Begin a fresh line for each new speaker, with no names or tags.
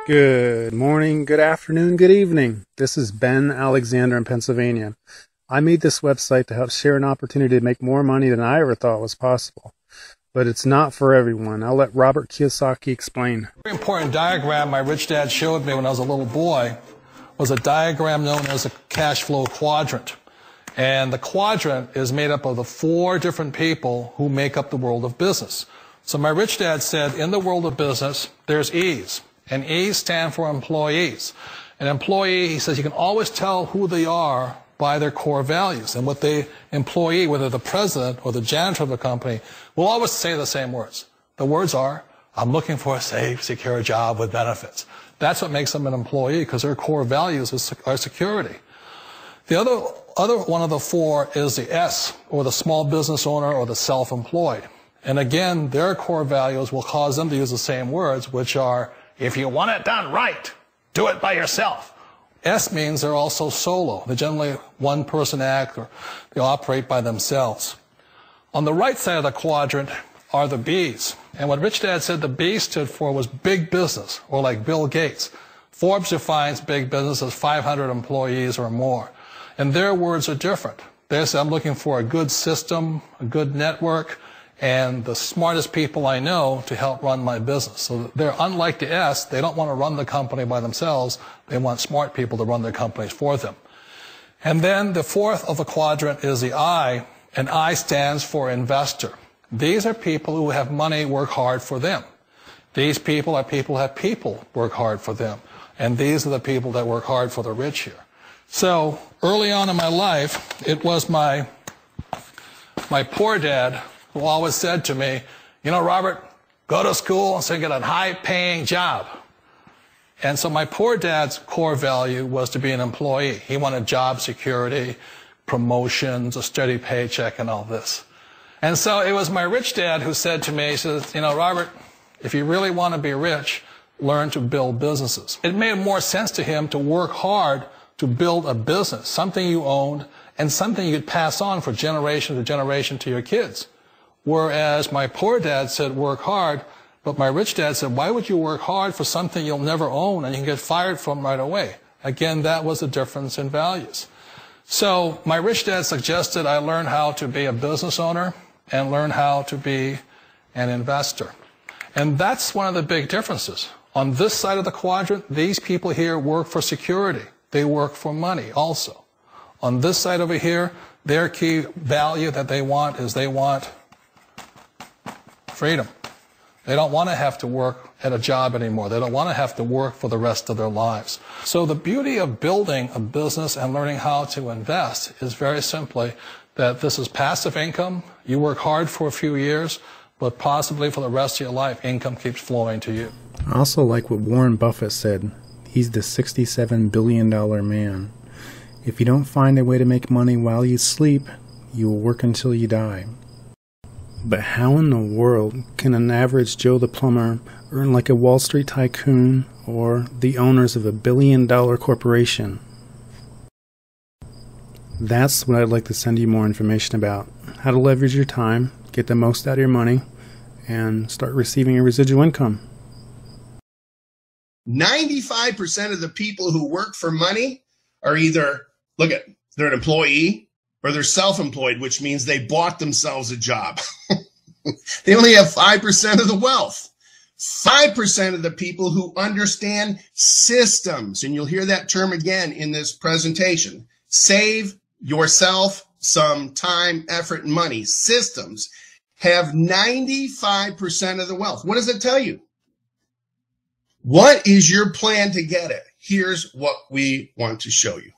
Good morning, good afternoon, good evening. This is Ben Alexander in Pennsylvania. I made this website to help share an opportunity to make more money than I ever thought was possible. But it's not for everyone. I'll let Robert Kiyosaki explain.
A very important diagram my rich dad showed me when I was a little boy was a diagram known as a cash flow quadrant. And the quadrant is made up of the 4 different people who make up the world of business. So my rich dad said, in the world of business, there's E's. And E's stand for employees. An employee, he says, you can always tell who they are by their core values. And what the employee, whether the president or the janitor of the company, will always say the same words. The words are, I'm looking for a safe, secure job with benefits. That's what makes them an employee, because their core values are security. The other one of the 4 is the S, or the small business owner or the self-employed. And again, their core values will cause them to use the same words, which are, if you want it done right, do it by yourself. S means they're also solo. They're generally one-person act, or they operate by themselves. On the right side of the quadrant are the B's. And what Rich Dad said the B stood for was big business, or like Bill Gates. Forbes defines big business as 500 employees or more. And their words are different. They say, I'm looking for a good system, a good network, and the smartest people I know to help run my business. So they're unlike the S. They don't want to run the company by themselves. They want smart people to run their companies for them. And then the 4th of the quadrant is the I, and I stands for investor. These are people who have money work hard for them. These people are people who have people work hard for them. And these are the people that work hard for the rich here. So early on in my life, it was my poor dad who always said to me, you know, Robert, go to school and so get a high-paying job. And so my poor dad's core value was to be an employee. He wanted job security, promotions, a steady paycheck, and all this. And so it was my rich dad who said to me, he says, you know, Robert, if you really want to be rich, learn to build businesses. It made more sense to him to work hard to build a business, something you owned, and something you could pass on for generation to generation to your kids. Whereas my poor dad said work hard, but my rich dad said, why would you work hard for something you'll never own and you can get fired from right away? Again, that was the difference in values. So my rich dad suggested I learn how to be a business owner and learn how to be an investor. And that's one of the big differences. On this side of the quadrant, these people here work for security. They work for money also. On this side over here, their key value that they want is they want freedom. They don't want to have to work at a job anymore. They don't want to have to work for the rest of their lives. So the beauty of building a business and learning how to invest is very simply that this is passive income. You work hard for a few years, but possibly for the rest of your life, income keeps flowing to you.
I also like what Warren Buffett said. He's the $67 billion man. If you don't find a way to make money while you sleep, you will work until you die. But how in the world can an average Joe the plumber earn like a Wall Street tycoon or the owners of $1 billion corporation? That's what I'd like to send you more information about. How to leverage your time, get the most out of your money, and start receiving a residual income.
95% of the people who work for money are either, they're an employee, or they're self-employed, which means they bought themselves a job. They only have 5% of the wealth. 5% of the people who understand systems, and you'll hear that term again in this presentation. Save yourself some time, effort, and money. Systems have 95% of the wealth. What does it tell you? What is your plan to get it? Here's what we want to show you.